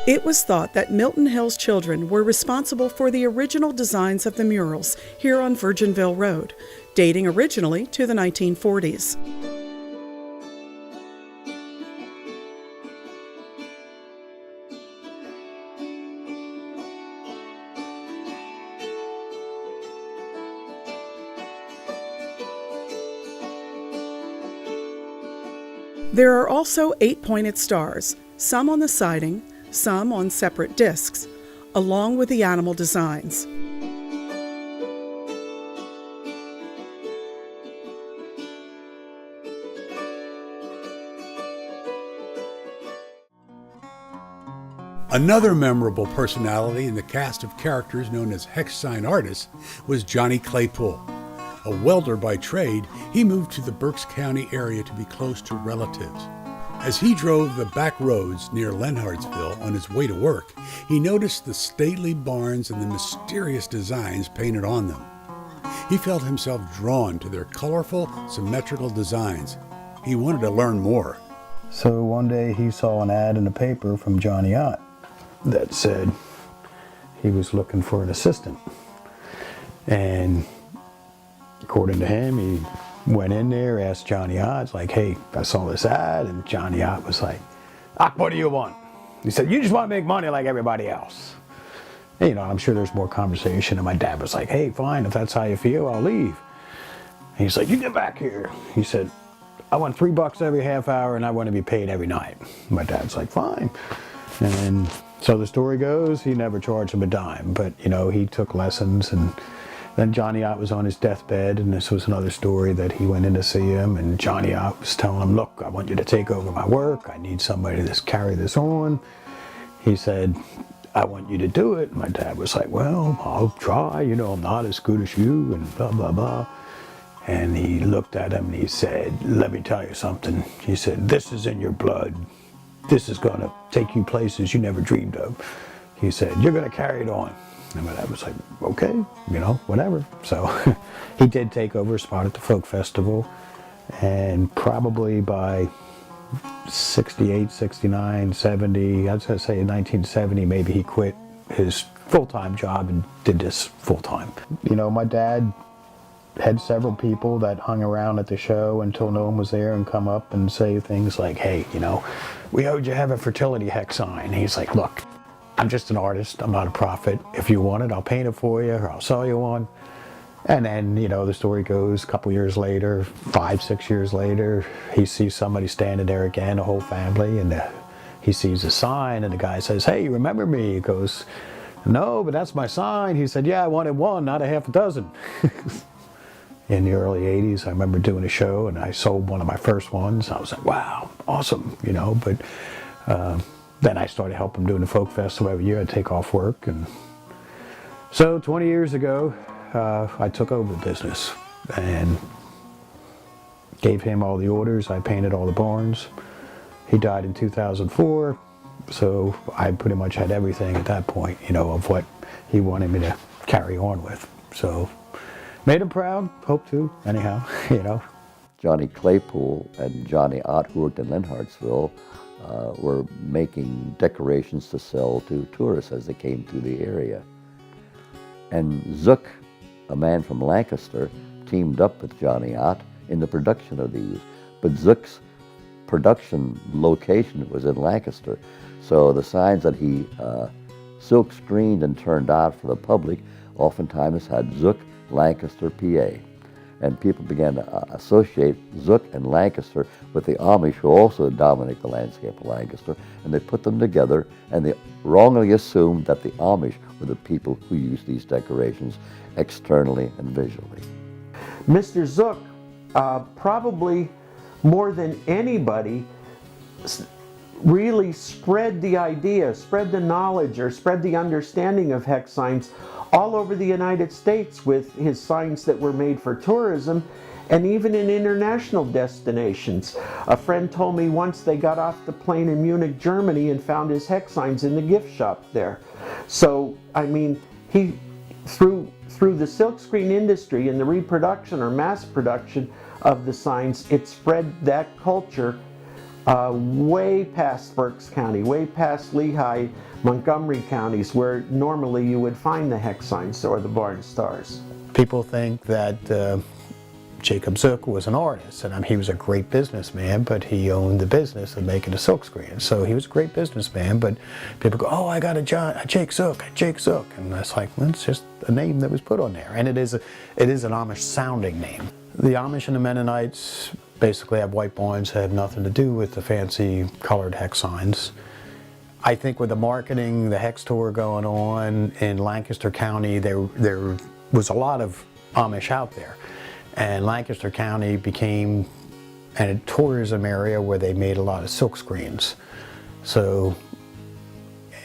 It was thought that Milton Hill's children were responsible for the original designs of the murals here on Virginville Road, dating originally to the 1940s. There are also 8-pointed stars, some on the siding, some on separate discs, along with the animal designs. Another memorable personality in the cast of characters known as hex sign artists was Johnny Claypool. A welder by trade, he moved to the Berks County area to be close to relatives. As he drove the back roads near Lenhardsville on his way to work, he noticed the stately barns and the mysterious designs painted on them. He felt himself drawn to their colorful, symmetrical designs. He wanted to learn more. So one day he saw an ad in the paper from Johnny Ott that said he was looking for an assistant. And according to him, he went in there, asked Johnny Ott, like, hey, I saw this ad, and Johnny Ott was like, what do you want? He said, you just want to make money like everybody else. And, you know, I'm sure there's more conversation, and my dad was like, hey, fine, if that's how you feel, I'll leave. And he's like, you get back here. He said, I want $3 every half hour, and I want to be paid every night. My dad's like, fine. And then So the story goes, he never charged him a dime, but you know, he took lessons. And then Johnny Ott was on his deathbed, and this was another story that he went in to see him, and Johnny Ott was telling him, look, I want you to take over my work. I need somebody to carry this on. He said, I want you to do it. And my dad was like, well, I'll try. You know, I'm not as good as you, and blah, blah, blah. And he looked at him and he said, let me tell you something. He said, this is in your blood. This is going to take you places you never dreamed of. He said, you're going to carry it on. And my dad was like, okay, you know, whatever. So he did take over a spot at the folk festival. And probably by 68, 69, 70, I was going to say in 1970, maybe he quit his full-time job and did this full-time. You know, my dad had several people that hung around at the show until no one was there and come up and say things like, hey, you know, we heard you have a fertility hex sign. He's like, look, I'm just an artist, I'm not a prophet. If you want it, I'll paint it for you, or I'll sell you one. And then, you know, the story goes, a couple years later, 5, 6 years later, he sees somebody standing there again, a whole family, and he sees a sign, and the guy says, hey, you remember me? He goes, no, but that's my sign. He said, yeah, I wanted one, not a half a dozen. In the early 80s, I remember doing a show, and I sold one of my first ones. I was like, wow, awesome, you know, but then I started helping doing the folk festival every year. I'd take off work, and so 20 years ago, I took over the business and gave him all the orders. I painted all the barns. He died in 2004, so I pretty much had everything at that point, you know, of what he wanted me to carry on with. So made him proud, hope to, anyhow, you know. Johnny Claypool and Johnny Ott, who worked in Lenhartsville, were making decorations to sell to tourists as they came through the area. And Zook, a man from Lancaster, teamed up with Johnny Ott in the production of these. But Zook's production location was in Lancaster. So the signs that he silk screened and turned out for the public oftentimes had Zook, Lancaster, PA. And people began to associate Zook and Lancaster with the Amish, who also dominate the landscape of Lancaster, and they put them together, and they wrongly assumed that the Amish were the people who used these decorations externally and visually. Mr. Zook, probably more than anybody, really spread the idea, spread the knowledge, or spread the understanding of hex signs all over the United States with his signs that were made for tourism, and even in international destinations. A friend told me once they got off the plane in Munich, Germany, and found his hex signs in the gift shop there. So, I mean, he, through the silkscreen industry and the reproduction or mass production of the signs, it spread that culture way past Berks County, way past Lehigh, Montgomery counties, where normally you would find the hex signs or the barn stars. People think that Jacob Zook was an artist, and I mean, he was a great businessman, but he owned the business of making a silkscreen. So he was a great businessman, but people go, oh, I got a Jake Zook, and that's like, well, it's just a name that was put on there, and it is an Amish sounding name. The Amish and the Mennonites basically have white barns that have nothing to do with the fancy colored hex signs. I think with the marketing, the hex tour going on in Lancaster County, there was a lot of Amish out there. And Lancaster County became a tourism area where they made a lot of silk screens. So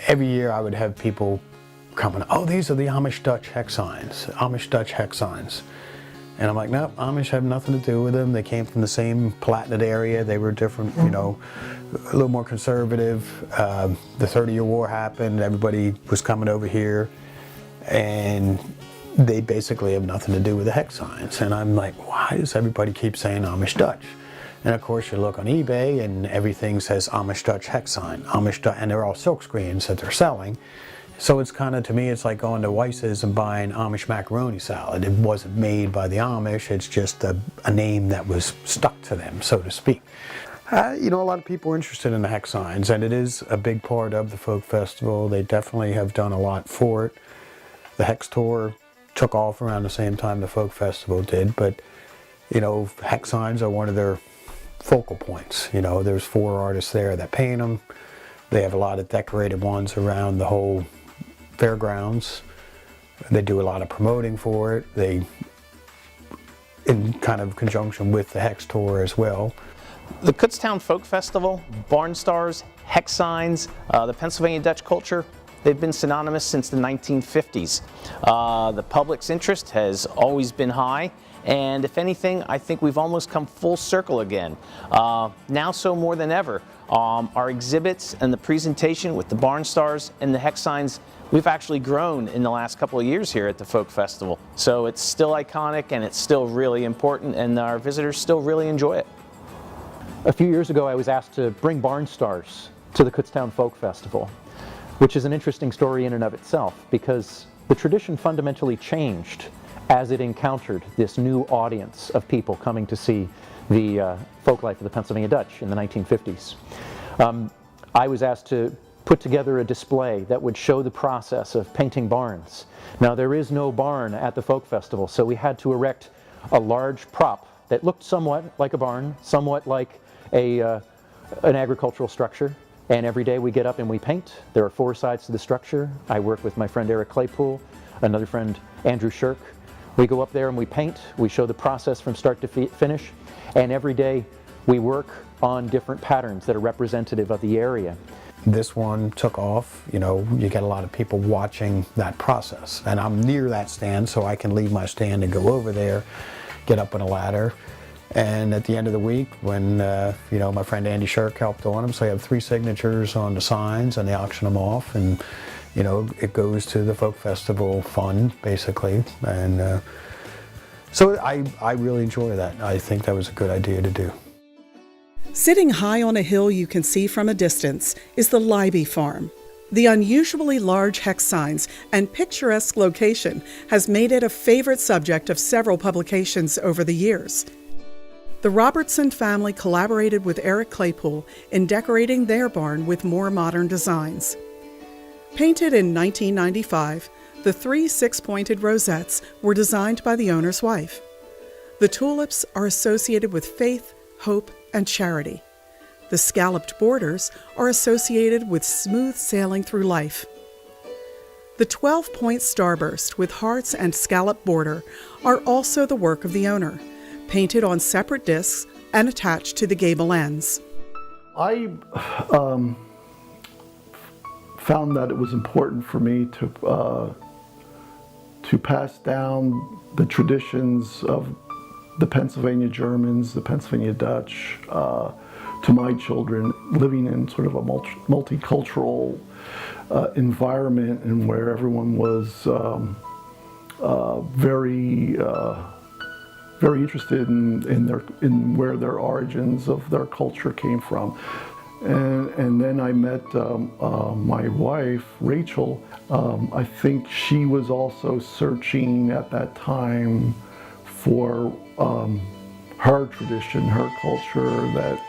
every year I would have people coming, oh, these are the Amish Dutch hex signs, Amish Dutch hex signs. And I'm like, no, Amish have nothing to do with them. They came from the same Palatinate area. They were different, you know, a little more conservative. The 30-year war happened. Everybody was coming over here. And they basically have nothing to do with the hex signs. And I'm like, why does everybody keep saying Amish Dutch? And of course you look on eBay and everything says Amish Dutch hex sign, Amish Dutch, and they're all silk screens that they're selling. So it's kind of, to me, it's like going to Weiss's and buying Amish macaroni salad. It wasn't made by the Amish, it's just a name that was stuck to them, so to speak. You know, a lot of people are interested in the hex signs, and it is a big part of the folk festival. They definitely have done a lot for it. The hex tour took off around the same time the folk festival did, but you know, hex signs are one of their focal points. You know, there's 4 artists there that paint them. They have a lot of decorated ones around the whole fairgrounds. They do a lot of promoting for it. They, in kind of conjunction with the hex tour as well. The Kutztown Folk Festival, barn stars, hex signs, the Pennsylvania Dutch culture, they've been synonymous since the 1950s. The public's interest has always been high, and if anything, I think we've almost come full circle again. Now so more than ever. Our exhibits and the presentation with the barn stars and the hex signs, we've actually grown in the last couple of years here at the Folk Festival. So it's still iconic and it's still really important, and our visitors still really enjoy it. A few years ago, I was asked to bring barn stars to the Kutztown Folk Festival, which is an interesting story in and of itself, because the tradition fundamentally changed as it encountered this new audience of people coming to see the folk life of the Pennsylvania Dutch in the 1950s. I was asked to put together a display that would show the process of painting barns. Now, there is no barn at the Folk Festival, so we had to erect a large prop that looked somewhat like a barn, somewhat like an agricultural structure, and every day we get up and we paint. There are 4 sides to the structure. I work with my friend Claypool, another friend Andrew Shirk. We go up there and we paint. We show the process from start to finish, and every day we work on different patterns that are representative of the area. This one took off. You know, you get a lot of people watching that process, and I'm near that stand, so I can leave my stand and go over there, get up on a ladder. And at the end of the week, when you know, my friend Andy Shirk helped on them, so I have 3 signatures on the signs, and they auction them off, and you know, it goes to the Folk Festival fund, basically. And so I really enjoy that. I think that was a good idea to do. Sitting high on a hill you can see from a distance is the Libby Farm. The unusually large hex signs and picturesque location has made it a favorite subject of several publications over the years. The Robertson family collaborated with Eric Claypool in decorating their barn with more modern designs. Painted in 1995, the 3 6-pointed rosettes were designed by the owner's wife. The tulips are associated with faith, hope, and charity. The scalloped borders are associated with smooth sailing through life. The 12-point starburst with hearts and scallop border are also the work of the owner, painted on separate discs and attached to the gable ends. I found that it was important for me to pass down the traditions of the Pennsylvania Germans, the Pennsylvania Dutch, to my children, living in sort of a multicultural environment, and where everyone was very interested in where their origins of their culture came from. And then I met my wife, Rachel. I think she was also searching at that time for her tradition, her culture that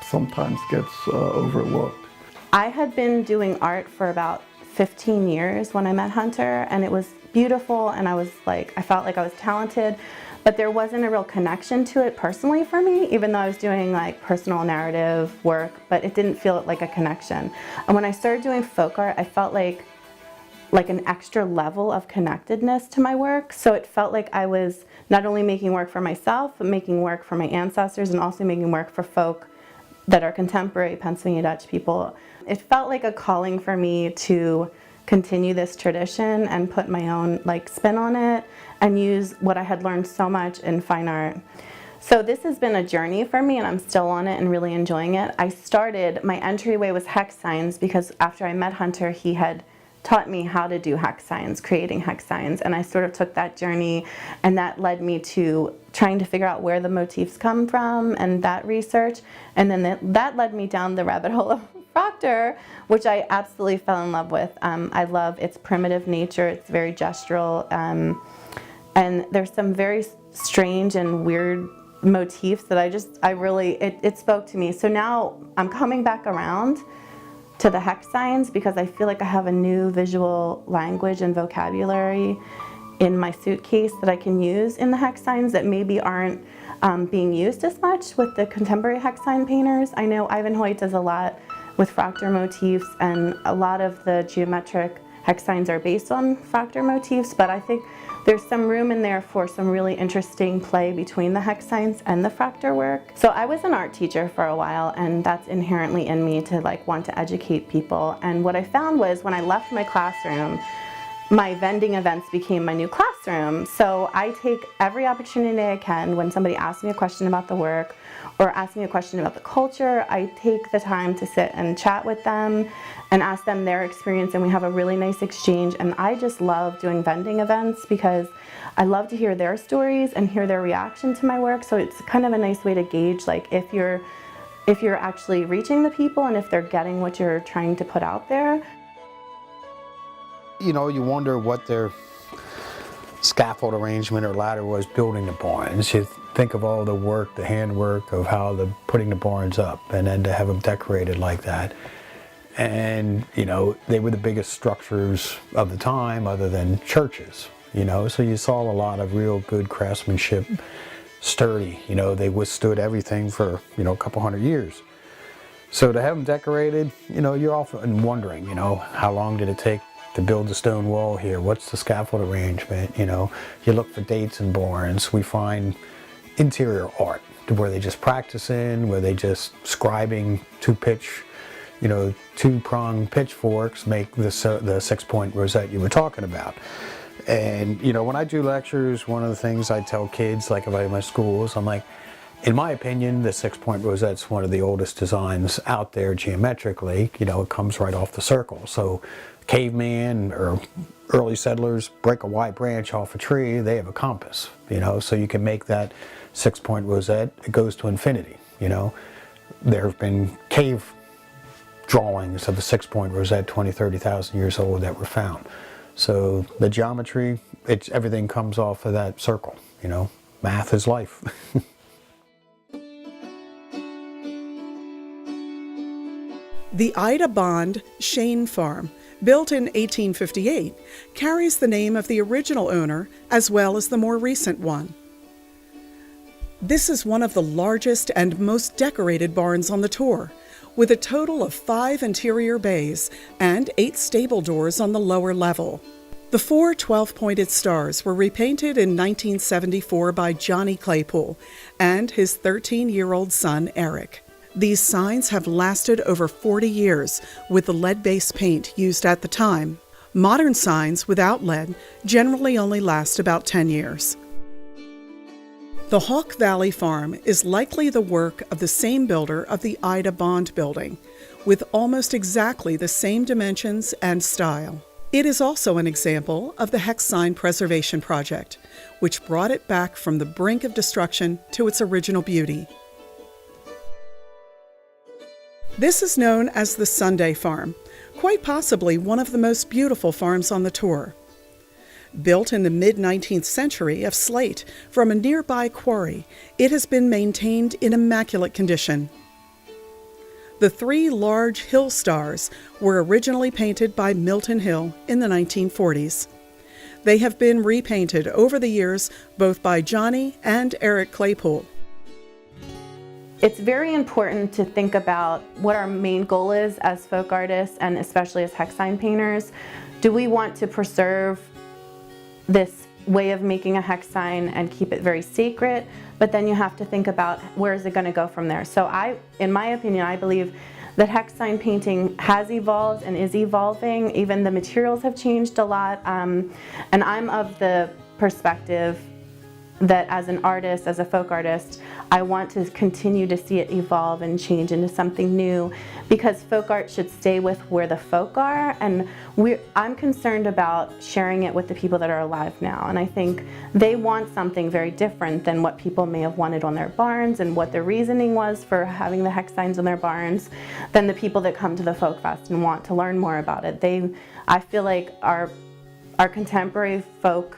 sometimes gets overlooked. I had been doing art for about 15 years when I met Hunter, and it was beautiful, and I felt like I was talented, but there wasn't a real connection to it personally for me, even though I was doing like personal narrative work, but it didn't feel like a connection. And when I started doing folk art, I felt like an extra level of connectedness to my work. So it felt like I was not only making work for myself, but making work for my ancestors, and also making work for folk that are contemporary Pennsylvania Dutch people. It felt like a calling for me to continue this tradition and put my own spin on it and use what I had learned so much in fine art. So this has been a journey for me, and I'm still on it and really enjoying it. My entryway was hex signs, because after I met Hunter, he had taught me how to do hex signs, creating hex signs, and I sort of took that journey, and that led me to trying to figure out where the motifs come from and that research, and then that led me down the rabbit hole of Proctor, which I absolutely fell in love with. I love its primitive nature, it's very gestural, and there's some very strange and weird motifs that it spoke to me. So now I'm coming back around to the hex signs, because I feel like I have a new visual language and vocabulary in my suitcase that I can use in the hex signs that maybe aren't being used as much with the contemporary hex sign painters. I know Ivan Hoyt does a lot with fractal motifs, and a lot of the geometric hex signs are based on fractal motifs, but I think there's some room in there for some really interesting play between the hex signs and the fractal work. So I was an art teacher for a while, and that's inherently in me to want to educate people. And what I found was when I left my classroom, my vending events became my new classroom. So I take every opportunity I can when somebody asks me a question about the work or asks me a question about the culture, I take the time to sit and chat with them and ask them their experience, and we have a really nice exchange. And I just love doing vending events because I love to hear their stories and hear their reaction to my work. So it's kind of a nice way to gauge if you're actually reaching the people and if they're getting what you're trying to put out there. You know, you wonder what their scaffold arrangement or ladder was building the barns. You think of all the work, the handwork of how they're putting the barns up, and then to have them decorated like that. And, you know, they were the biggest structures of the time other than churches, you know, so you saw a lot of real good craftsmanship, sturdy, you know, they withstood everything for, you know, a couple hundred years. So to have them decorated, you know, you're often wondering, you know, how long did it take to build the stone wall here? What's the scaffold arrangement? You know, you look for dates in barns. We find interior art where they just practice in, where they just scribing two-prong pitchforks make the 6-point rosette you were talking about. And, you know, when I do lectures, one of the things I tell kids, like if I'm in my schools, I'm like, in my opinion, the 6-point rosette's one of the oldest designs out there geometrically. You know, it comes right off the circle. So caveman or early settlers break a white branch off a tree, they have a compass, you know, so you can make that 6-point rosette, it goes to infinity, you know. There have been cave drawings of the 6-point rosette 20, 30,000 years old that were found. So the geometry, everything comes off of that circle, you know. Math is life. The Ida Bond Shane Farm, built in 1858, carries the name of the original owner as well as the more recent one. This is one of the largest and most decorated barns on the tour, with a total of 5 interior bays and 8 stable doors on the lower level. The 4 12-pointed stars were repainted in 1974 by Johnny Claypool and his 13-year-old son, Eric. These signs have lasted over 40 years with the lead-based paint used at the time. Modern signs without lead generally only last about 10 years. The Hawk Valley Farm is likely the work of the same builder of the Ida Bond building, with almost exactly the same dimensions and style. It is also an example of the hex sign preservation project, which brought it back from the brink of destruction to its original beauty. This is known as the Sunday Farm, quite possibly one of the most beautiful farms on the tour. Built in the mid-19th century of slate from a nearby quarry, it has been maintained in immaculate condition. The 3 large hill stars were originally painted by Milton Hill in the 1940s. They have been repainted over the years both by Johnny and Eric Claypool. It's very important to think about what our main goal is as folk artists and especially as hex sign painters. Do we want to preserve this way of making a hex sign and keep it very sacred? But then you have to think about where is it going to go from there. So in my opinion, I believe that hex sign painting has evolved and is evolving. Even the materials have changed a lot. And I'm of the perspective that as an artist, as a folk artist, I want to continue to see it evolve and change into something new, because folk art should stay with where the folk are, and I'm concerned about sharing it with the people that are alive now, and I think they want something very different than what people may have wanted on their barns and what their reasoning was for having the hex signs on their barns than the people that come to the Folk Fest and want to learn more about it. I feel like our contemporary folk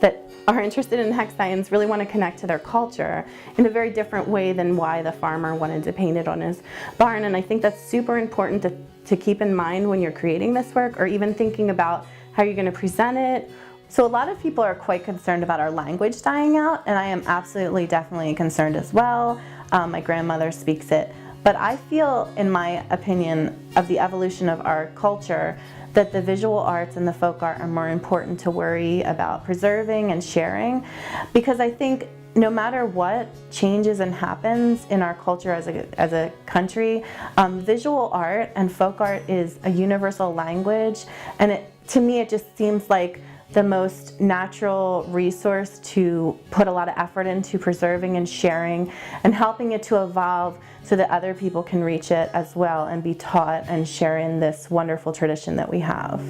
that are interested in hex signs really want to connect to their culture in a very different way than why the farmer wanted to paint it on his barn. And I think that's super important to keep in mind when you're creating this work, or even thinking about how you're going to present it. So a lot of people are quite concerned about our language dying out, and I am absolutely, definitely concerned as well. My grandmother speaks it But I feel, in my opinion, of the evolution of our culture, that the visual arts and the folk art are more important to worry about preserving and sharing, because I think no matter what changes and happens in our culture as a country, visual art and folk art is a universal language, and to me it just seems like the most natural resource to put a lot of effort into preserving and sharing and helping it to evolve so that other people can reach it as well and be taught and share in this wonderful tradition that we have.